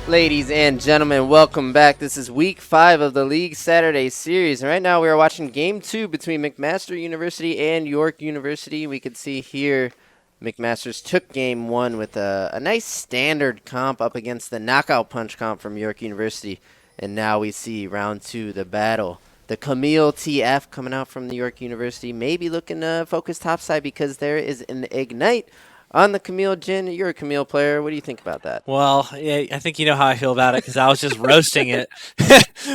Ladies and gentlemen, welcome back. This is week 5 of the League Saturday series. And right now we are watching game 2 between McMaster University and York University. We can see here McMaster's took game 1 with a nice standard comp up against the knockout punch comp from York University. And now we see round 2, the battle. The Camille TF coming out from the York University, maybe looking to focus topside because there is an Ignite on the Camille. Jin, you're a Camille player. What do you think about that? Well, yeah, I think you know how I feel about it because I was just roasting it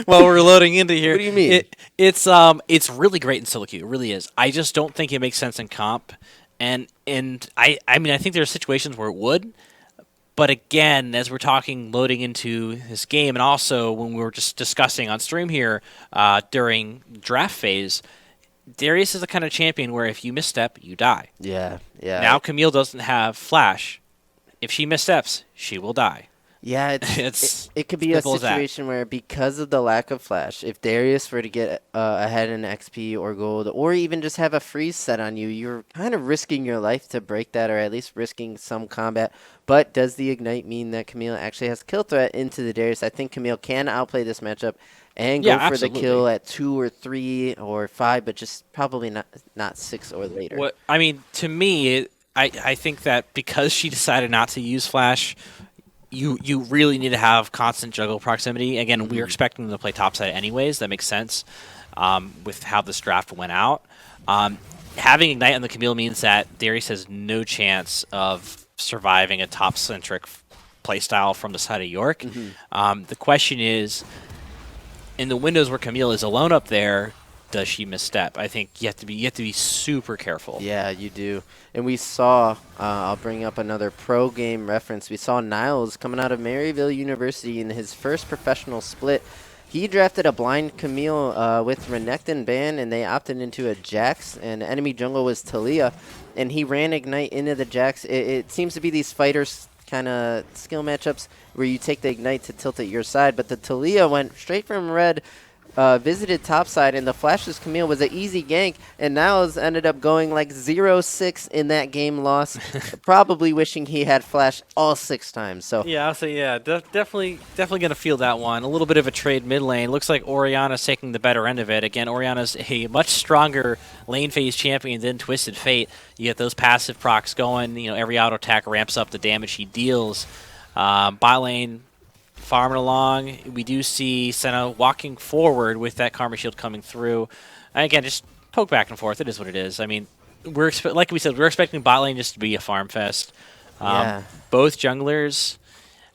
while we're loading into here. What do you mean? It's really great in solo queue. It really is. I just don't think it makes sense in comp, and I mean I think there are situations where it would, but again, as we're talking loading into this game, and also when we were just discussing on stream here during draft phase, Darius is the kind of champion where if you misstep, you die. Yeah, yeah. Now Camille doesn't have flash. If she missteps, she will die. Yeah, it could be a situation where because of the lack of flash, if Darius were to get ahead in XP or gold, or even just have a freeze set on you, you're kind of risking your life to break that, or at least risking some combat. But does the Ignite mean that Camille actually has kill threat into the Darius? I think Camille can outplay this matchup and go for the kill at 2 or 3 or 5, but just probably not 6 or later. I mean, to me, I think that because she decided not to use flash, you really need to have constant juggle proximity. Again, we're expecting them to play topside anyways. That makes sense with how this draft went out. Having Ignite on the Camille means that Darius has no chance of surviving a top-centric playstyle from the side of York. The question is, in the windows where Camille is alone up there, does she misstep? I think you have to be super careful. Yeah, you do. And we saw, I'll bring up another pro game reference. We saw Niles coming out of Maryville University in his first professional split. He drafted a blind Camille with Renekton ban, and they opted into a Jax, and enemy jungle was Talia, and he ran Ignite into the Jax. It seems to be these fighters kind of skill matchups where you take the Ignite to tilt it your side, but the Talia went straight from red, visited topside, and the Flashless Camille was an easy gank, and Niles ended up going like 0-6 in that game loss, probably wishing he had Flash all 6 times. So yeah, I'll say definitely gonna feel that one. A little bit of a trade mid lane. Looks like Oriana's taking the better end of it. Again, Oriana's a much stronger lane phase champion than Twisted Fate. You get those passive procs going. You know, every auto attack ramps up the damage he deals. Bot lane farming along. We do see Senna walking forward with that Karma Shield coming through. And again, just poke back and forth. It is what it is. I mean, like we said, we're expecting bot lane just to be a farm fest. yeah. Both junglers,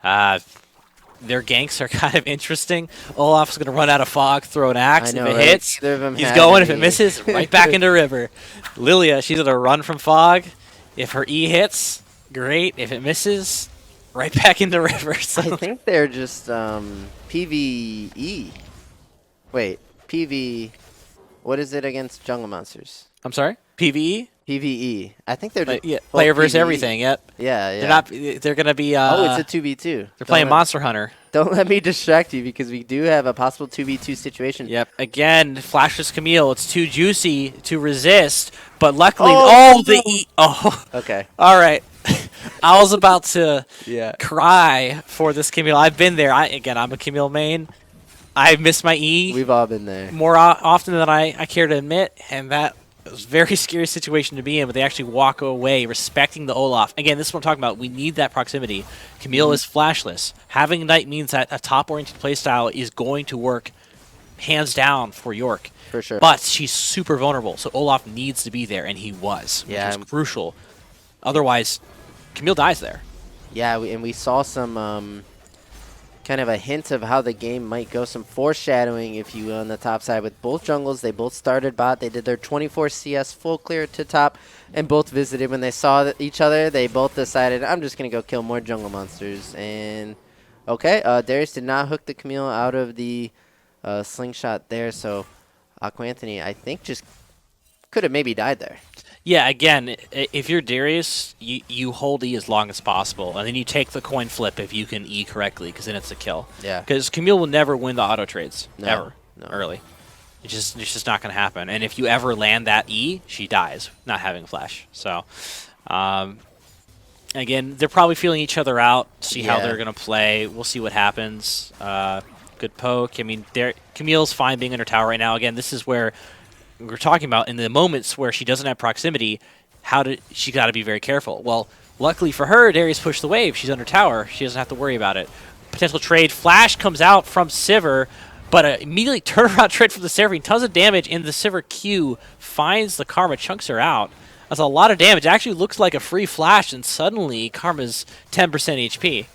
their ganks are kind of interesting. Olaf's going to run out of fog, throw an axe. Know, if it right? hits, he's going. If it misses, right back into river. Lilia, she's going to run from fog. If her E hits, great. If it misses, right back into river. So. I think they're just PvE. Wait, PV. What is it against jungle monsters? I'm sorry? PvE? PvE. I think they're just player versus PvE. everything. Yep. Yeah. They're going to be. Oh, it's a 2v2. They're playing Monster Hunter. Don't let me distract you because we do have a possible 2v2 situation. Yep. Again, Flashless Camille. It's too juicy to resist, but luckily, Okay. All right. I was about to cry for this Camille. I've been there. I'm a Camille main. I miss my E. We've all been there. More often than I care to admit, and that was a very scary situation to be in, but they actually walk away respecting the Olaf. Again, this is what I'm talking about. We need that proximity. Camille is flashless. Having Ignite means that a top-oriented playstyle is going to work hands down for York. For sure. But she's super vulnerable, so Olaf needs to be there, and he was, which was crucial. Otherwise, Camille dies there. Yeah, we saw some kind of a hint of how the game might go, some foreshadowing, if you will, on the top side with both jungles. They both started bot. They did their 24 CS full clear to top, and both visited. When they saw each other, they both decided, I'm just going to go kill more jungle monsters. And, okay, Darius did not hook the Camille out of the slingshot there, so Aqua Anthony, I think, just could have maybe died there. Yeah, again, if you're Darius, you hold E as long as possible, and then you take the coin flip if you can E correctly, because then it's a kill. Yeah. Because Camille will never win the auto trades, ever, No. early. It's just not going to happen. And if you ever land that E, she dies, not having flash. So, Again, they're probably feeling each other out, see how Yeah. they're going to play. We'll see what happens. Good poke. I mean, Camille's fine being under tower right now. Again, this is where we're talking about in the moments where she doesn't have proximity, she got to be very careful. Well, luckily for her, Darius pushed the wave. She's under tower. She doesn't have to worry about it. Potential trade. Flash comes out from Sivir, but immediately turnaround trade from the Sivir. Tons of damage, and the Sivir Q finds the Karma, chunks her out. That's a lot of damage. It actually looks like a free flash, and suddenly Karma's 10% HP.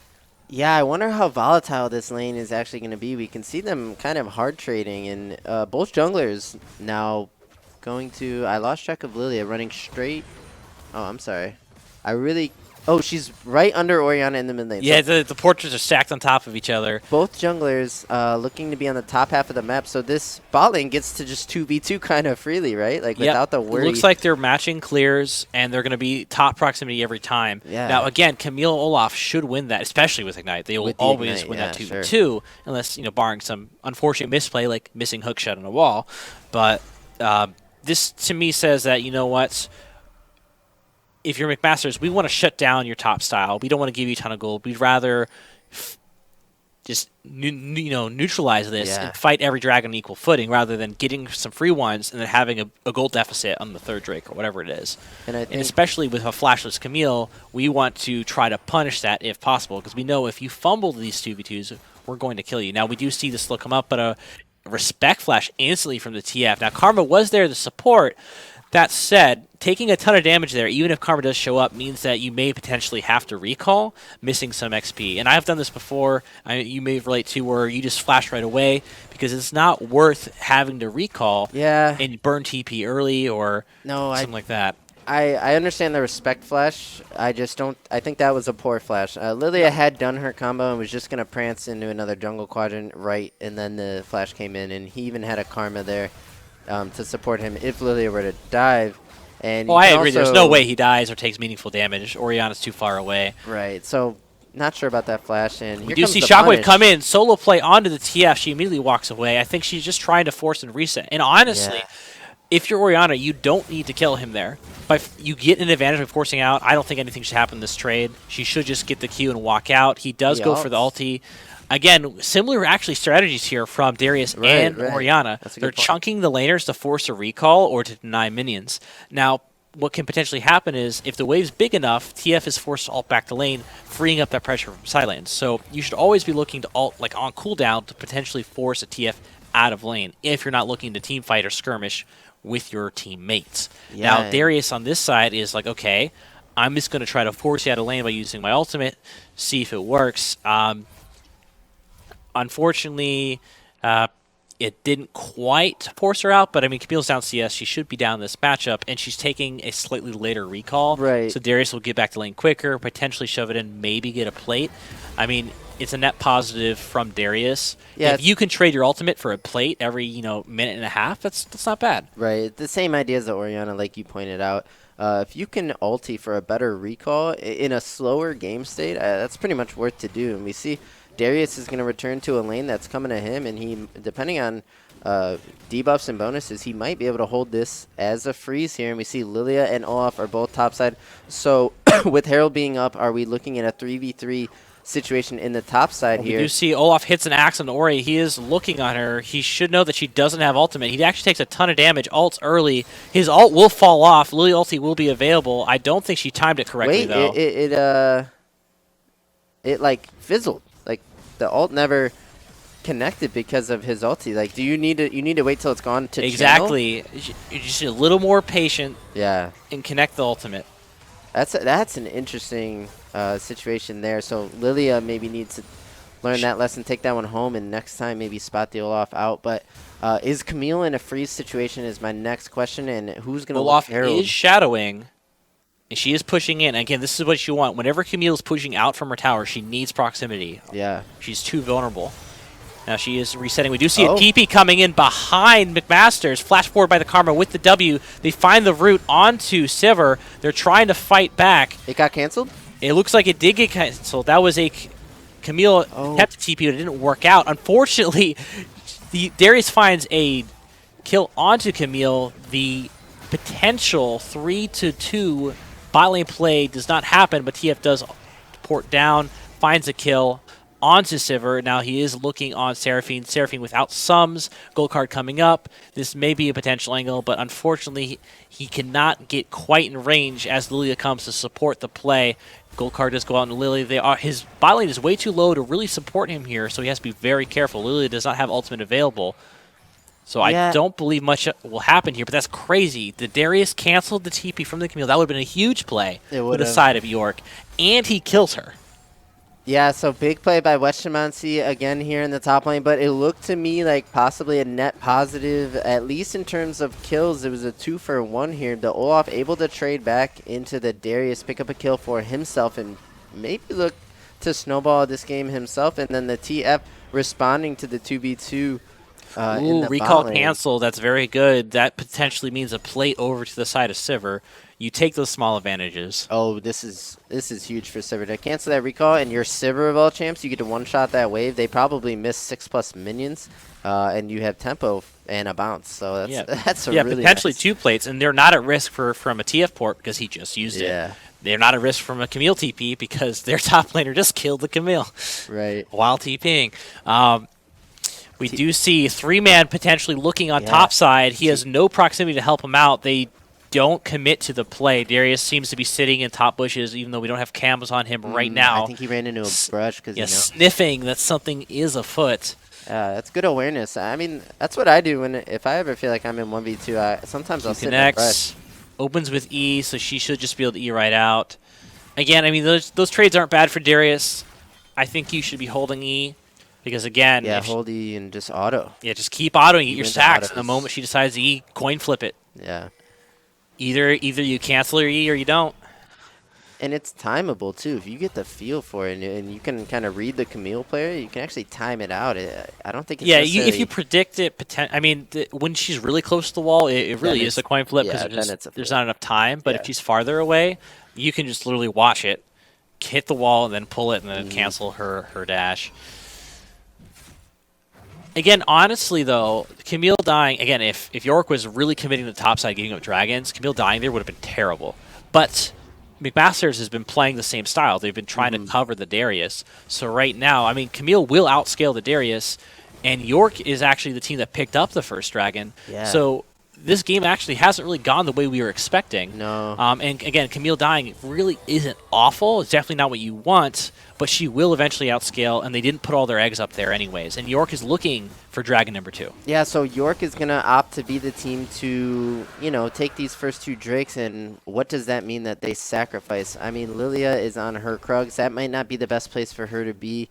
Yeah, I wonder how volatile this lane is actually going to be. We can see them kind of hard trading, and both junglers now going to... I lost track of Lilia running straight. Oh, I'm sorry. Oh, she's right under Orianna in the mid lane. Yeah, So the portraits are stacked on top of each other. both junglers looking to be on the top half of the map, so this bot lane gets to just 2v2 kind of freely, right? Like, without the worry. It looks like they're matching clears, and they're going to be top proximity every time. Yeah. Now, again, Camille Olaf should win that, especially with Ignite. They will With the always Ignite, win yeah, that 2v2, sure. unless, barring some unfortunate misplay, like missing hook shot on a wall. But this, to me, says that, you know what? If you're McMasters, we want to shut down your top style. We don't want to give you a ton of gold. We'd rather just neutralize this and fight every dragon on equal footing rather than getting some free ones and then having a gold deficit on the third Drake or whatever it is. And especially with a flashless Camille, we want to try to punish that if possible, because we know if you fumble these 2v2s, we're going to kill you. Now, we do see this look come up, but a respect flash instantly from the TF. Now, Karma was there to support. That said, taking a ton of damage there, even if Karma does show up, means that you may potentially have to recall, missing some XP. And I've done this before, you may relate to, where you just flash right away, because it's not worth having to recall and burn TP early or something like that. I understand the respect flash. I just don't... I think that was a poor flash. Lilia had done her combo and was just going to prance into another jungle quadrant right, and then the flash came in, and he even had a Karma there to support him if Lilia were to dive. And I agree. There's no way he dies or takes meaningful damage. Orianna's too far away. Right. So, not sure about that flash. And we do see Shockwave come in, solo play onto the TF. She immediately walks away. I think she's just trying to force and reset. And honestly, if you're Orianna, you don't need to kill him there. But you get an advantage by forcing out. I don't think anything should happen in this trade. She should just get the Q and walk out. He does go for the ulti. Again, similar actually strategies here from Darius and Orianna. They're chunking the laners to force a recall or to deny minions. Now, what can potentially happen is if the wave's big enough, TF is forced to ult back the lane, freeing up that pressure from side lanes. So you should always be looking to ult like on cooldown to potentially force a TF out of lane if you're not looking to team fight or skirmish with your teammates. Now, Darius on this side is like, okay, I'm just going to try to force you out of lane by using my ultimate, see if it works. Unfortunately, it didn't quite force her out, but I mean, Camille's down CS. She should be down this matchup, and she's taking a slightly later recall. Right. So Darius will get back to lane quicker, potentially shove it in, maybe get a plate. I mean, it's a net positive from Darius. Yeah, if you can trade your ultimate for a plate every minute and a half, that's not bad. Right. The same idea as the Orianna, like you pointed out. If you can ulti for a better recall in a slower game state, that's pretty much worth to do. And we see Darius is going to return to a lane that's coming to him, and he, depending on debuffs and bonuses, he might be able to hold this as a freeze here. And we see Lilia and Olaf are both topside. So with Herald being up, are we looking at a 3v3 situation in the top side here? You see Olaf hits an axe on Ori. He is looking on her. He should know that she doesn't have ultimate. He actually takes a ton of damage. Ults early. His ult will fall off. Lilia ulti will be available. I don't think she timed it correctly, though. It like fizzled. Like the ult never connected because of his ulti. Like, do you need to wait till it's gone to exactly? Channel? You just need a little more patient. Yeah. And connect the ultimate. That's an interesting situation there. So Lilia maybe needs to learn that lesson, take that one home, and next time maybe spot the Olaf out. But is Camille in a freeze situation is my next question, and who's going to Olaf is shadowing, and she is pushing in. Again, this is what you want. Whenever Camille is pushing out from her tower, she needs proximity. Yeah. She's too vulnerable. Now she is resetting. We do see a TP coming in behind McMasters. Flash forward by the Karma with the W. They find the route onto Sivir. They're trying to fight back. It got canceled? It looks like it did get canceled. That was a Camille kept the TP, but it didn't work out. Unfortunately, Darius finds a kill onto Camille. The potential 3-2 bot lane play does not happen, but TF does port down, finds a kill onto Sivir. Now he is looking on Seraphine. Seraphine without sums, gold card coming up. This may be a potential angle, but unfortunately he cannot get quite in range as Lilia comes to support the play. Gold card does go out into Lilia. His bot lane is way too low to really support him here, so he has to be very careful. Lilia does not have ultimate available. So I don't believe much will happen here, but that's crazy. The Darius canceled the TP from the Camille. That would have been a huge play for the side of York, and he kills her. Yeah, so big play by Weshamansi again here in the top lane, but it looked to me like possibly a net positive, at least in terms of kills. It was a 2-for-1 here. The Olaf able to trade back into the Darius, pick up a kill for himself, and maybe look to snowball this game himself, and then the TF responding to the 2v2. Ooh, recall cancel. That's very good. That potentially means a plate over to the side of Sivir. You take those small advantages. Oh, this is huge for Sivir to cancel that recall, and your Sivir of all champs, you get to one-shot that wave. They probably miss 6+ minions, and you have tempo and a bounce. So that's really potentially nice. 2 plates, and they're not at risk from a TF port because he just used it. They're not at risk from a Camille TP because their top laner just killed the Camille. Right. While TPing. We do see 3-man potentially looking on top side. He has no proximity to help him out. They don't commit to the play. Darius seems to be sitting in top bushes, even though we don't have cams on him right now. I think he ran into a brush because sniffing that something is afoot. That's good awareness. I mean, that's what I do if I ever feel like I'm in 1v2. Sometimes I'll sit in a brush. Opens with E, so she should just be able to E right out. Again, I mean, those trades aren't bad for Darius. I think you should be holding E. Because again, hold E and just auto. Yeah, just keep autoing, get your sacks. The moment she decides to E, coin flip it. Yeah. Either you cancel your E or you don't. And it's timeable too. If you get the feel for it and you can kind of read the Camille player, you can actually time it out. I don't think it's if you predict it, I mean, when she's really close to the wall, it really is a coin flip because there's not enough time. But if she's farther away, you can just literally watch it, hit the wall, and then pull it, and then cancel her dash. Again, honestly, though, Camille dying, again, if York was really committing to the top side, giving up dragons, Camille dying there would have been terrible. But McMasters has been playing the same style. They've been trying to cover the Darius. So right now, I mean, Camille will outscale the Darius, and York is actually the team that picked up the first dragon. Yeah. So this game actually hasn't really gone the way we were expecting. No. And again, Camille dying really isn't awful. It's definitely not what you want, but she will eventually outscale, and they didn't put all their eggs up there anyways. And York is looking for dragon number 2. Yeah, so York is going to opt to be the team to, take these first 2 Drakes, and what does that mean that they sacrifice? I mean, Lilia is on her Krugs. That might not be the best place for her to be.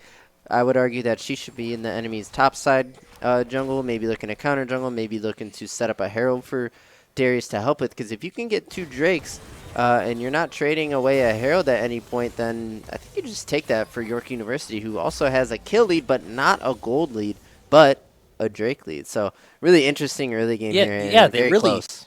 I would argue that she should be in the enemy's top side jungle, maybe looking to counter jungle, maybe looking to set up a Herald for Darius to help with, because if you can get 2 Drakes and you're not trading away a Herald at any point, then I think you just take that for York University, who also has a kill lead, but not a gold lead, but a Drake lead. So really interesting early game here. Yeah, they really close.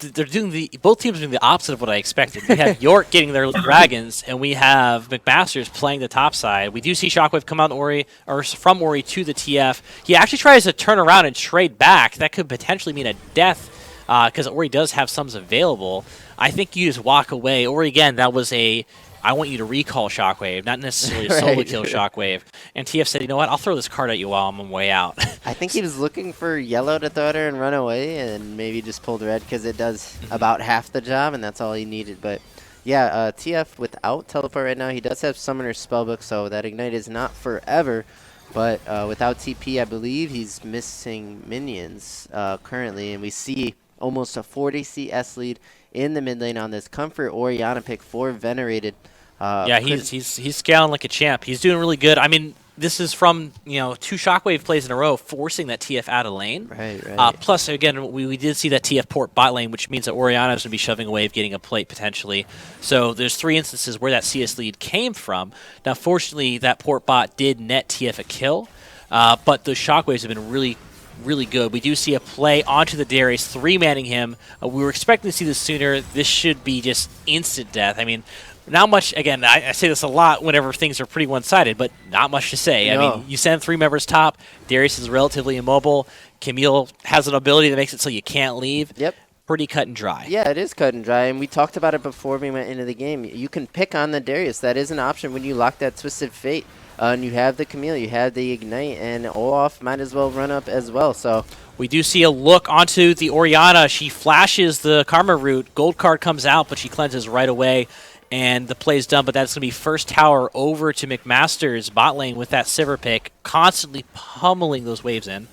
Both teams are doing the opposite of what I expected. We have York getting their dragons, and we have McMasters playing the top side. We do see Shockwave come out from Ori to the TF. He actually tries to turn around and trade back. That could potentially mean a death because Ori does have sums available. I think you just walk away. Ori, again, that was I want you to recall Shockwave, not necessarily a solo kill Shockwave. And TF said, you know what, I'll throw this card at you while I'm on my way out. I think he was looking for yellow to throw at her and run away, and maybe just pulled red because it does about half the job, and that's all he needed. But yeah, TF without teleport right now, he does have Summoner's Spellbook, so that Ignite is not forever. But without TP, I believe he's missing minions currently, and we see almost a 40 CS lead in the mid lane on this Comfort Orianna pick for Venerated. He's scaling like a champ. He's doing really good. I mean, this is from 2 Shockwave plays in a row, forcing that TF out of lane. Right. Plus, again, we did see that TF port bot lane, which means that Orianna is going to be shoving a wave, getting a plate potentially. So there's 3 instances where that CS lead came from. Now, fortunately, that port bot did net TF a kill, but the Shockwaves have been really good. We do see a play onto the Darius, 3-manning him. We were expecting to see this sooner. This should be just instant death. I mean, not much, again, I say this a lot whenever things are pretty one-sided, but not much to say. No. I mean, you send 3 members top, Darius is relatively immobile, Camille has an ability that makes it so you can't leave. Yep. pretty cut and dry. Yeah, it is cut and dry, and we talked about it before we went into the game. You can pick on the Darius. That is an option when you lock that Twisted Fate. And you have the Camille, you have the Ignite, and Olaf might as well run up as well. So we do see a look onto the Orianna. She flashes the Karma root. Gold card comes out, but she cleanses right away, and the play's done. But that's going to be first tower over to McMaster's bot lane with that Sivir pick, constantly pummeling those waves in.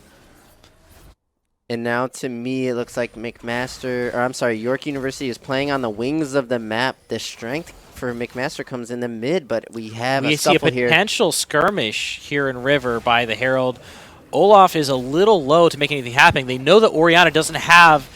And now, to me, it looks like York University is playing on the wings of the map. The strength for McMaster comes in the mid, but we have a scuffle here. We see a potential skirmish here in River by the Herald. Olaf is a little low to make anything happen. They know that Orianna doesn't have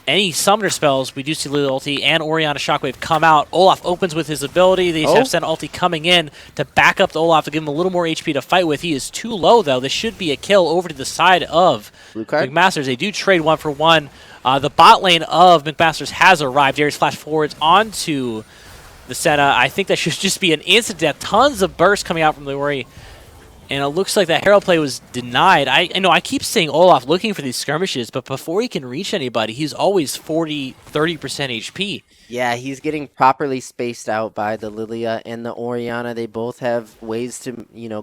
any summoner spells. We do see Lily ulti and Orianna Shockwave come out. Olaf opens with his ability. They have Senna ulti coming in to back up the Olaf to give him a little more HP to fight with. He is too low, though. This should be a kill over to the side of McMasters. They do trade 1-for-1. The bot lane of McMasters has arrived. Darius flash forwards onto the Senna. I think that should just be an instant death. Tons of bursts coming out from the Ori. And it looks like that Herald play was denied. I know I keep saying Olaf looking for these skirmishes, but before he can reach anybody, he's always 40, 30% HP. Yeah, he's getting properly spaced out by the Lilia and the Orianna. They both have ways to,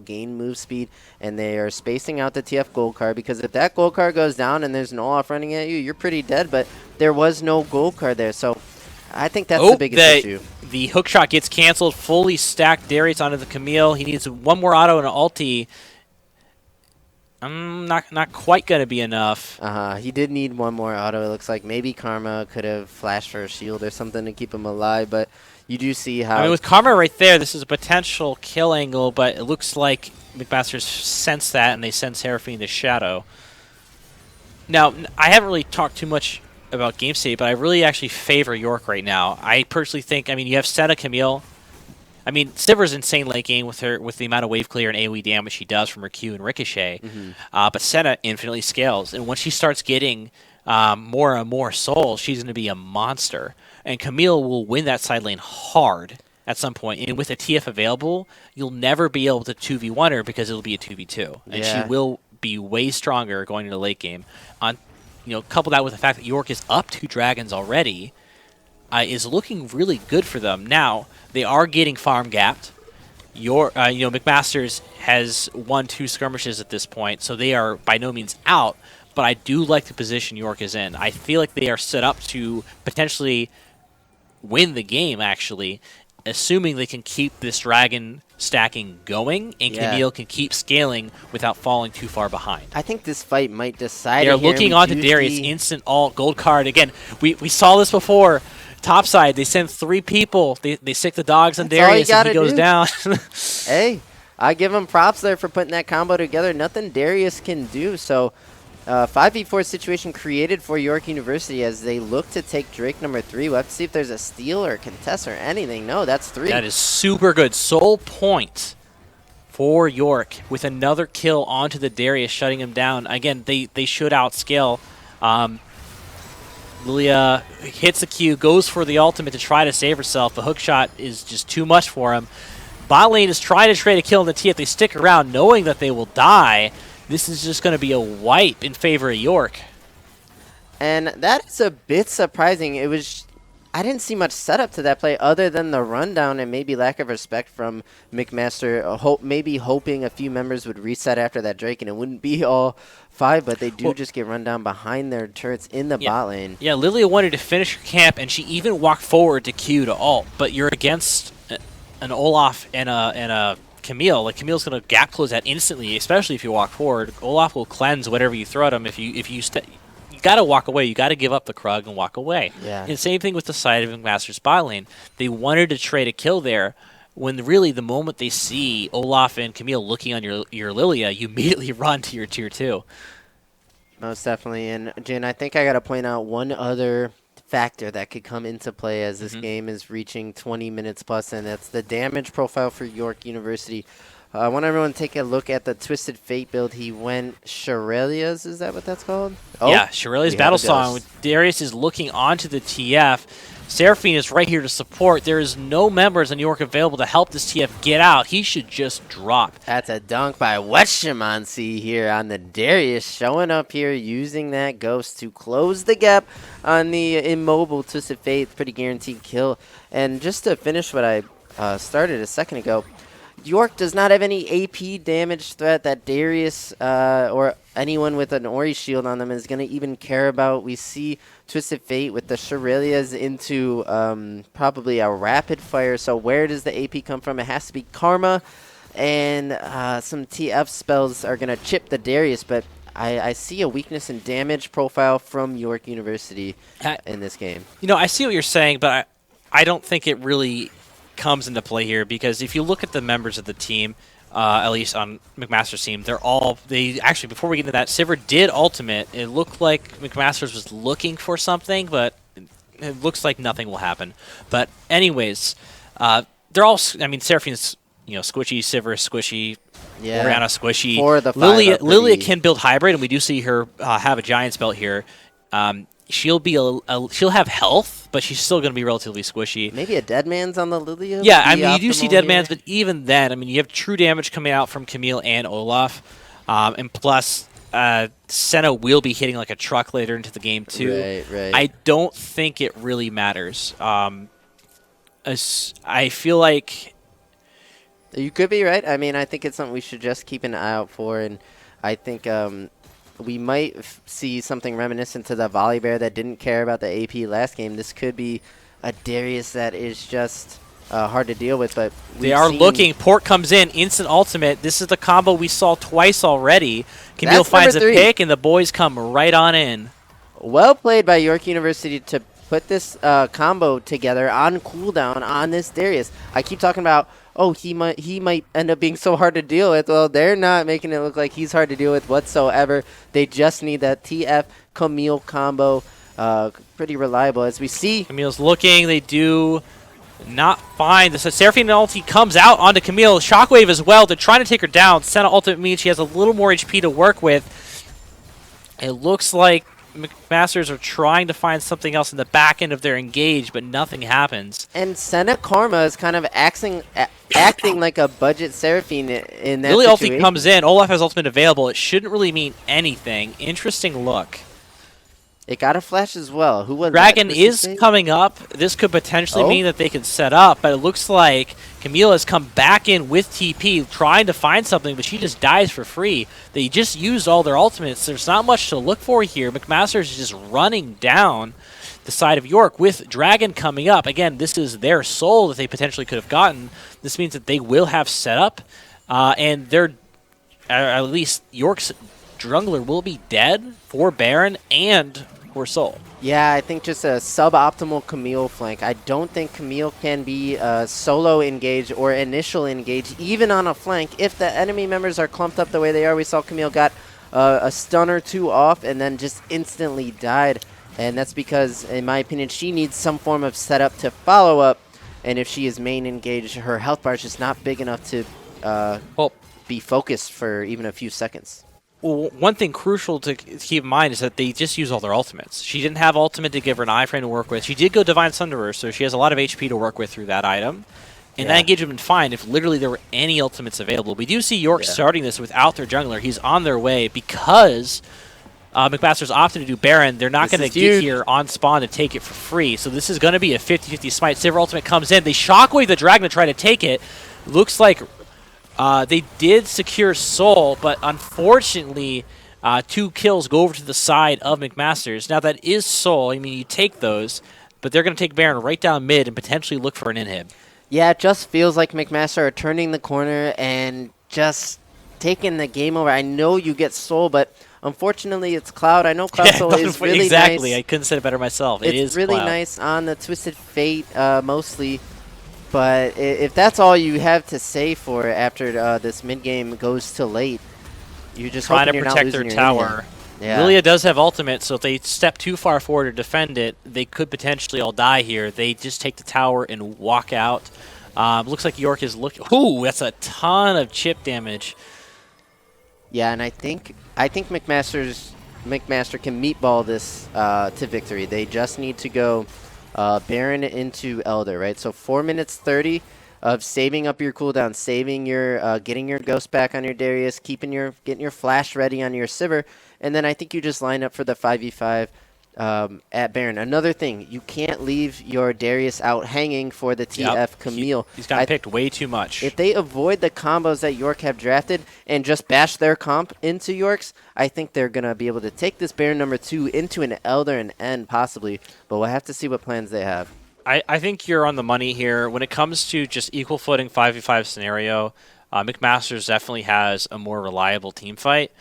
gain move speed, and they are spacing out the TF gold card, because if that gold card goes down and there's an Olaf running at you, you're pretty dead, but there was no gold card there, so I think that's the biggest issue. The hook shot gets canceled. Fully stacked Darius onto the Camille. He needs one more auto and an ulti. Not quite going to be enough. He did need one more auto. It looks like maybe Karma could have flashed for a shield or something to keep him alive, but you do see how... I mean, with Karma right there, this is a potential kill angle, but it looks like McMasters sense that, and they send Seraphine to Shadow. Now, I haven't really talked too much about game state, but I really actually favor York right now. I personally think, you have Senna, Camille. Sivir's insane late game with the amount of wave clear and AoE damage she does from her Q and Ricochet. But Senna infinitely scales, and once she starts getting more and more souls, she's going to be a monster. And Camille will win that side lane hard at some point. And with a TF available, you'll never be able to 2v1 her because it'll be a 2v2. And she will be way stronger going into the late game. Couple that with the fact that York is up 2 dragons already, is looking really good for them. Now, they are getting farm gapped. McMasters has won 2 skirmishes at this point, so they are by no means out, but I do like the position York is in. I feel like they are set up to potentially win the game, actually, assuming they can keep this dragon stacking going, and Camille can keep scaling without falling too far behind. I think this fight might decide. They're looking on to Darius, instant alt gold card. Again, we saw this before. Topside, they send 3 people. They stick the dogs on Darius and he goes down. Hey, I give him props there for putting that combo together. Nothing Darius can do. So 5v4 situation created for York University as they look to take Drake number 3. We'll have to see if there's a steal or a contest or anything. No, that's 3. That is super good. Soul point for York with another kill onto the Darius, shutting him down. Again, they should outscale. Lilia hits the Q, goes for the ultimate to try to save herself. The hook shot is just too much for him. Bot lane is trying to trade a kill in the TF. They stick around knowing that they will die. This is just going to be a wipe in favor of York. And that is a bit surprising. I didn't see much setup to that play other than the rundown and maybe lack of respect from McMaster. Maybe hoping a few members would reset after that Drake and it wouldn't be all 5, but they do just get run down behind their turrets in the bot lane. Yeah, Lilia wanted to finish her camp, and she even walked forward to Q to ult, but you're against an Olaf and a Camille. Like, Camille's going to gap close that instantly, especially if you walk forward. Olaf will cleanse whatever you throw at him if you got to walk away. You got to give up the Krug and walk away. Yeah. And same thing with the side of McMaster's bot lane. They wanted to trade a kill there when really the moment they see Olaf and Camille looking on your Lilia, you immediately run to your tier 2. Most definitely. And Jin, I think I got to point out one other factor that could come into play as this game is reaching 20 minutes plus, and that's the damage profile for York University. I want everyone to take a look at the Twisted Fate build. He went Shirelia's, is that what that's called? Yeah, Shirelia's Battle Song. Darius is looking onto the TF. Seraphine is right here to support. There is no members in New York available to help this TF get out. He should just drop. That's a dunk by Wetshimansi here on the Darius, showing up here using that ghost to close the gap on the immobile Twisted Fate. Pretty guaranteed kill. And just to finish what I started a second ago, York does not have any AP damage threat that Darius or anyone with an Ori shield on them is going to even care about. We see Twisted Fate with the Shurelya's into probably a rapid fire. So where does the AP come from? It has to be Karma, and some TF spells are going to chip the Darius, but I see a weakness in damage profile from York University in this game. You know, I see what you're saying, but I don't think it really comes into play here, because if you look at the members of the team, at least on McMaster's team, they actually, before we get into that, Sivir did ultimate. It looked like McMaster's was looking for something, but it looks like nothing will happen. But anyways, they're all, I mean, Seraphine's, squishy, Sivir is squishy, Yeah. Orianna squishy. For the Lilia can build hybrid, and we do see her have a giant belt here. She'll have health, but she's still going to be relatively squishy. Maybe a dead man's on the Lilia? Yeah, I mean, you do see dead here. man's, but even then, I mean, you have true damage coming out from Camille and Olaf. And plus, Senna will be hitting like a truck later into the game, too. Right. I don't think it really matters. I feel like... You could be right. I mean, I think it's something we should just keep an eye out for, and I think we might see something reminiscent to the Volley Bear that didn't care about the AP last game. This could be a Darius that is just hard to deal with, but they are looking. Port comes in, instant ultimate. This is the combo we saw twice already. Camille finds a pick, and the boys come right on in. Well played by York University to put this combo together on cooldown on this Darius. I keep talking about, oh, he might end up being so hard to deal with. Well, they're not making it look like he's hard to deal with whatsoever. They just need that TF Camille combo. Pretty reliable, as we see. Camille's looking. They do not find this. Seraphine ulti comes out onto Camille. Shockwave as well. They're trying to take her down. Senna ultimate means she has a little more HP to work with. It looks like McMasters are trying to find something else in the back end of their engage, but nothing happens. And Senna Karma is kind of acting like a budget Seraphine in that Lily situation. ulti comes in. Olaf has ultimate available. It shouldn't really mean anything. Interesting look. It got a flash as well. Who was Dragon that? is coming up. This could potentially mean that they can set up, but it looks like Camille has come back in with TP, trying to find something, but she just dies for free. They just used all their ultimates. There's not much to look for here. McMasters is just running down the side of York with Dragon coming up. Again, this is their soul that they potentially could have gotten. This means that they will have set up, and they're, at least York's jungler will be dead for Baron and for Soul. Yeah, I think just a suboptimal Camille flank. I don't think Camille can be solo engage or initial engage, even on a flank. If the enemy members are clumped up the way they are, we saw Camille got a stun or two off and then just instantly died. And that's because, in my opinion, she needs some form of setup to follow up. And if she is main engaged, her health bar is just not big enough to be focused for even a few seconds. Well, one thing crucial to keep in mind is that they just use all their ultimates. She didn't have ultimate to give her an iframe to work with. She did go Divine Sunderer, so she has a lot of HP to work with through that item. And that engagement would have been fine if literally there were any ultimates available. We do see York starting this without their jungler. He's on their way because McMaster's opted to do Baron. They're not going to get here on spawn to take it for free. So this is going to be a 50-50 smite. Sivir ultimate comes in. They shockwave the dragon to try to take it. Looks like they did secure Soul, but unfortunately, 2 kills go over to the side of McMasters. Now, that is Soul. I mean, you take those, but they're going to take Baron right down mid and potentially look for an inhib. Yeah, it just feels like McMaster are turning the corner and just taking the game over. I know you get Soul, but unfortunately, it's Cloud. I know Cloud Soul is really exactly. nice. I couldn't say it better myself. It's really nice on the Twisted Fate, mostly. But if that's all you have to say for it after this mid-game goes to late, you're just trying to you're protect not their losing tower. Yeah. Lilia does have ultimate, so if they step too far forward to defend it, they could potentially all die here. They just take the tower and walk out. Looks like York is looking. Ooh, that's a ton of chip damage. Yeah, and I think McMaster can meatball this to victory. They just need to go Baron into Elder, right? So 4 minutes 30 of saving up your cooldown, saving your, getting your ghost back on your Darius, getting your flash ready on your Sivir, and then I think you just line up for the 5v5 at Baron. Another thing, you can't leave your Darius out hanging for the TF Camille. He's gotten picked way too much. If they avoid the combos that York have drafted and just bash their comp into York's, I think they're going to be able to take this Baron number 2 into an Elder and end possibly, but we'll have to see what plans they have. I think you're on the money here. When it comes to just equal footing 5v5 scenario, McMasters definitely has a more reliable team fight.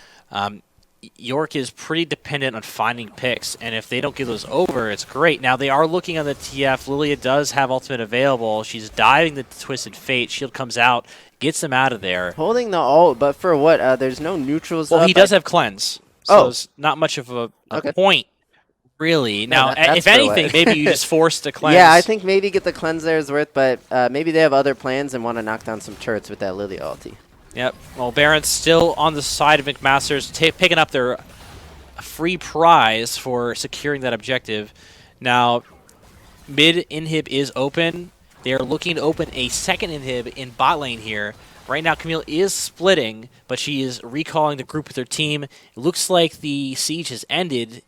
York is pretty dependent on finding picks, and if they don't give those over, it's great. Now, they are looking on the TF. Lilia does have ultimate available. She's diving the Twisted Fate. Shield comes out, gets them out of there. Holding the ult, but for what? There's no neutrals Well, up. he does have cleanse, so it's not much of a point, really. No, now, if anything, maybe you just force the cleanse. Yeah, I think maybe get the cleanse there is worth, but maybe they have other plans and want to knock down some turrets with that Lilia ulti. Yep. Well, Baron's still on the side of McMasters, picking up their free prize for securing that objective. Now, mid inhib is open. They are looking to open a second inhib in bot lane here. Right now, Camille is splitting, but she is recalling the group with her team. It looks like the siege has ended,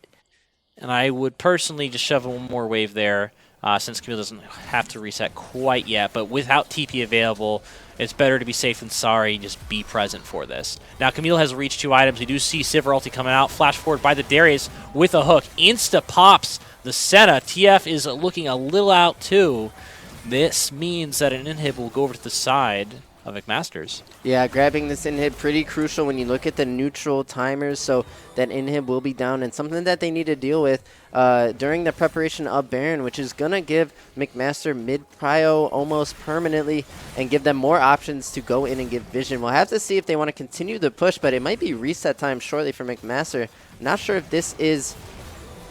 and I would personally just shove one more wave there since Camille doesn't have to reset quite yet. But without TP available, it's better to be safe than sorry and just be present for this. Now, Camille has reached 2 items. We do see Sivir ulti coming out. Flash forward by the Darius with a hook. Insta pops the Senna. TF is looking a little out too. This means that an inhib will go over to the side of McMasters. Yeah, grabbing this inhib pretty crucial when you look at the neutral timers, so that inhib will be down, and something that they need to deal with during the preparation of Baron, which is going to give McMaster mid-prio almost permanently and give them more options to go in and give vision. We'll have to see if they want to continue the push, but it might be reset time shortly for McMaster. Not sure if this is...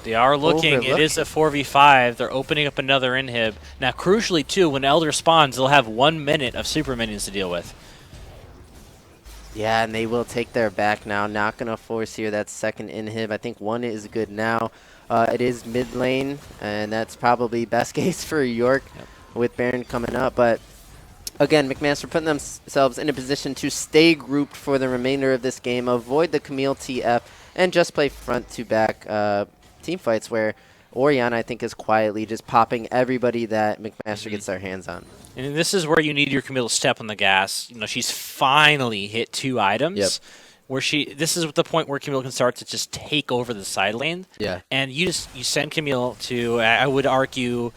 They are looking. It is a 4v5. They're opening up another inhib. Now, crucially, too, when Elder spawns, they'll have 1 minute of super minions to deal with. Yeah, and they will take their back now. Not going to force here that second inhib. I think 1 is good now. It is mid lane, and that's probably best case for York with Baron coming up. But again, McMaster putting themselves in a position to stay grouped for the remainder of this game, avoid the Camille TF, and just play front to back team fights where Orianna, I think, is quietly just popping everybody that McMaster gets their hands on. And this is where you need your Camille to step on the gas. You know, she's finally hit 2 items. Yep. Where this is the point where Camille can start to just take over the side lane. Yeah. And you send Camille to, I would argue,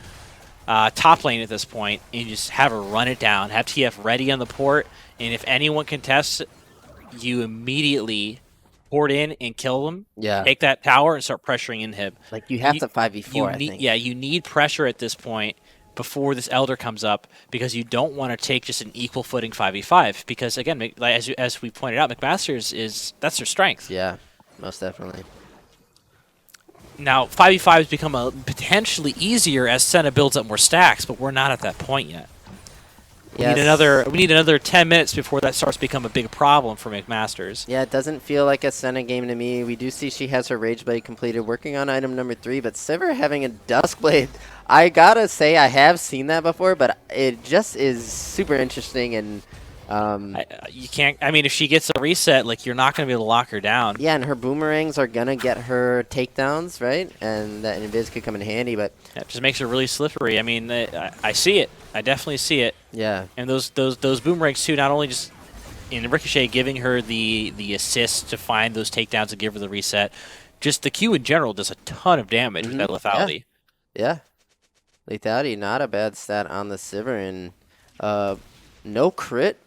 top lane at this point, and you just have her run it down, have TF ready on the port, and if anyone contests, you immediately port in and kill them. Yeah. Take that tower and start pressuring inhib. Like, you have to 5v4, I think. Yeah, you need pressure at this point before this Elder comes up, because you don't want to take just an equal footing 5v5, because again, as we pointed out, McMasters that's their strength. Yeah, most definitely. Now 5v5 has become potentially easier as Senna builds up more stacks, but we're not at that point yet. We need another 10 minutes before that starts to become a big problem for McMasters. Yeah, it doesn't feel like a Senna game to me. We do see she has her Rage Blade completed, working on item number 3, but Sivir having a Dusk Blade, I gotta say I have seen that before, but it just is super interesting. And you can't. I mean, if she gets a reset, like, you're not gonna be able to lock her down. Yeah, and her boomerangs are gonna get her takedowns, right? And that invis could come in handy, but it just makes her really slippery. I mean, I see it. I definitely see it. Yeah. And those boomerangs too, not only just in Ricochet giving her the assist to find those takedowns and give her the reset, just the Q in general does a ton of damage with that lethality. Yeah. Lethality, not a bad stat on the Sivir, and no crit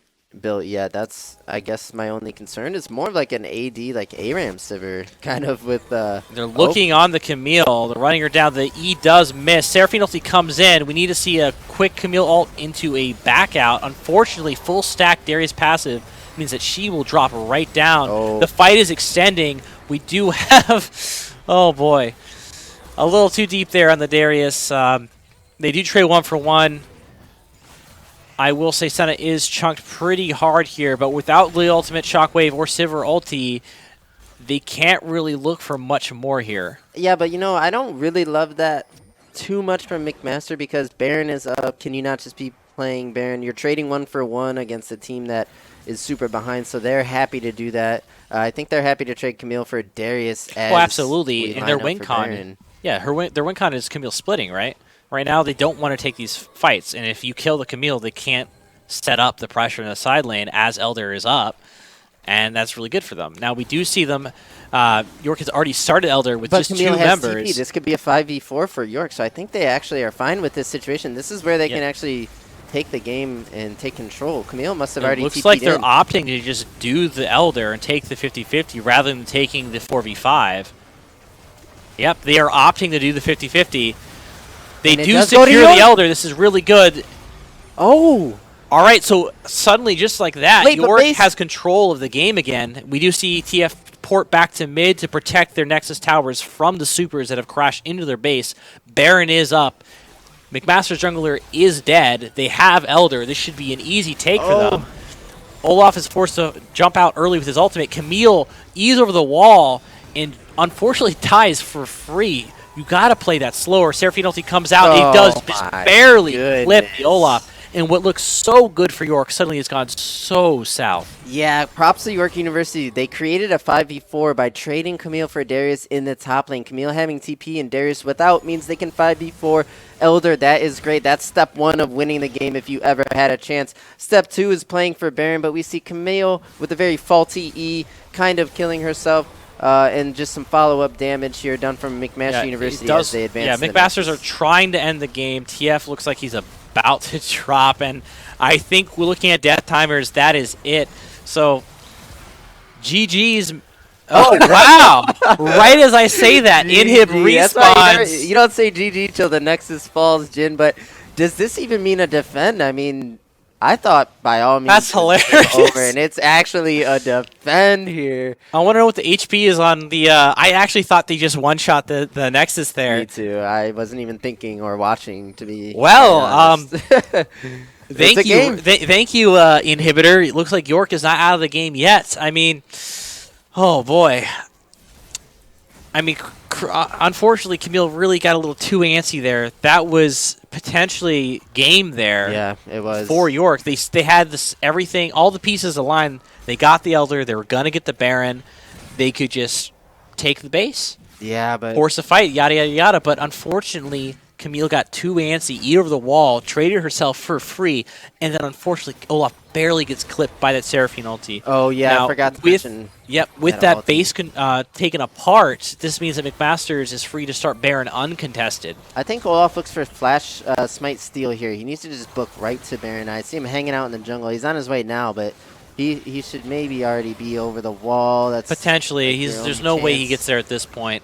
built yet. That's, I guess, my only concern. It's more of like an AD, like ARAM Sivir, kind of with... They're looking on the Camille. They're running her down. The E does miss. Seraphine ulti comes in. We need to see a quick Camille ult into a back out. Unfortunately, full stack Darius passive means that she will drop right down. The fight is extending. We do have... oh, boy. A little too deep there on the Darius. They do trade 1-for-1. I will say Senna is chunked pretty hard here, but without the ultimate Shockwave or Sivir ulti, they can't really look for much more here. Yeah, but, you know, I don't really love that too much from McMaster because Baron is up. Can you not just be playing Baron? You're trading 1-for-1 against a team that is super behind, so they're happy to do that. I think they're happy to trade Camille for Darius as Well, absolutely. In their win win con, their win con is Camille splitting, right? Right now, they don't want to take these fights, and if you kill the Camille, they can't set up the pressure in the side lane as Elder is up, and that's really good for them. Now, we do see them. York has already started Elder with just Camille 2 has members. TP. This could be a 5v4 for York, so I think they actually are fine with this situation. This is where they can actually take the game and take control. Camille must have already TP'd looks like they're in. opting to just do the Elder and take the 50-50 rather than taking the 4v5. Yep, they are opting to do the 50-50. They do secure the Elder. This is really good. Oh! All right, so suddenly, just like that, Wait, York has control of the game again. We do see TF port back to mid to protect their Nexus towers from the supers that have crashed into their base. Baron is up. McMaster's jungler is dead. They have Elder. This should be an easy take for them. Olaf is forced to jump out early with his ultimate. Camille ease over the wall and unfortunately dies for free. You got to play that slower. Seraphine ulti comes out. It does just barely clip the Olaf. And what looks so good for York suddenly has gone so south. Yeah, props to York University. They created a 5v4 by trading Camille for Darius in the top lane. Camille having TP and Darius without means they can 5v4 Elder. That is great. That's step 1 of winning the game if you ever had a chance. Step 2 is playing for Baron, but we see Camille with a very faulty E kind of killing herself. And just some follow-up damage here done from McMaster University as they advance. Yeah, McMasters are trying to end the game. TF looks like he's about to drop, and I think we're looking at death timers. That is it. So, GG's. Oh, wow. Right as I say that, Inhib respawns. You don't say GG till the Nexus falls, Jin, but does this even mean a defend? I mean, I thought by all means that's hilarious. Over, and it's actually a defend here. I want to know what the HP is on the. I actually thought they just one-shot the Nexus there. Me too. I wasn't even thinking or watching to be. Well, thank you, Inhibitor. It looks like York is not out of the game yet. I mean, oh boy. I mean, unfortunately, Camille really got a little too antsy there. That was potentially game there. Yeah, it was. For York. They had this everything, all the pieces aligned. They got the Elder. They were going to get the Baron. They could just take the base. Yeah, but force a fight, yada, yada, yada. But unfortunately, Camille got too antsy, eat over the wall, traded herself for free, and then unfortunately, Olaf barely gets clipped by that Seraphine ulti. Oh, yeah, now, I forgot to mention. Yep, with that base taken apart, this means that McMasters is free to start Baron uncontested. I think Olaf looks for Flash Smite Steal here. He needs to just book right to Baron. I see him hanging out in the jungle. He's on his way now, but he should maybe already be over the wall. That's potentially. There's no way he gets there at this point.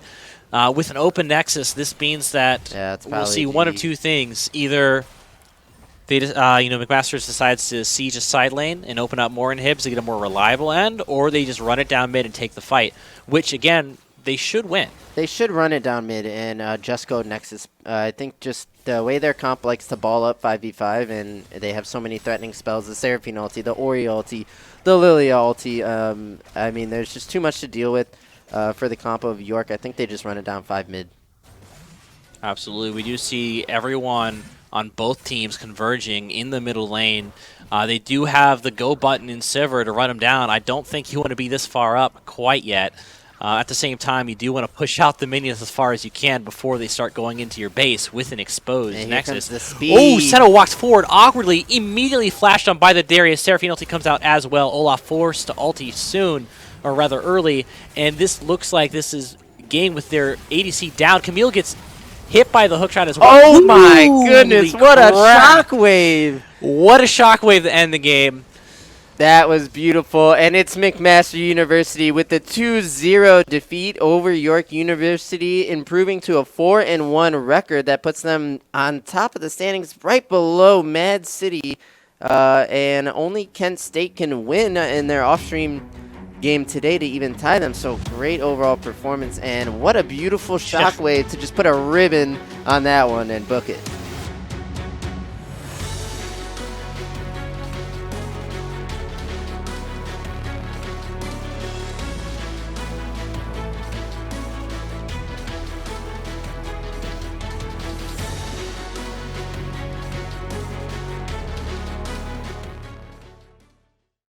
With an open Nexus, this means that we'll see one of two things. Either they, McMasters decides to siege a side lane and open up more inhibs to get a more reliable end, or they just run it down mid and take the fight, which, again, they should win. They should run it down mid and just go Nexus. I think just the way their comp likes to ball up 5v5, and they have so many threatening spells, the Seraphine ulti, the Ori ulti, the Lilia ulti. I mean, there's just too much to deal with. For the comp of York, I think they just run it down 5 mid. Absolutely. We do see everyone on both teams converging in the middle lane. They do have the go button in Sivir to run them down. I don't think you want to be this far up quite yet. At the same time, you do want to push out the minions as far as you can before they start going into your base with an exposed Nexus. Oh, Senna walks forward awkwardly, immediately flashed on by the Darius. Seraphine ulti comes out as well. Olaf forced to ulti soon, or rather early, and this looks like this is game with their ADC down. Camille gets hit by the hook shot as well. Oh my goodness, what a shockwave! What a shockwave to end the game. That was beautiful, and it's McMaster University with the 2-0 defeat over York University, improving to a 4-1 record that puts them on top of the standings right below Mad City, and only Kent State can win in their off-stream game today to even tie them. So great overall performance, and what a beautiful shockwave to just put a ribbon on that one and book it.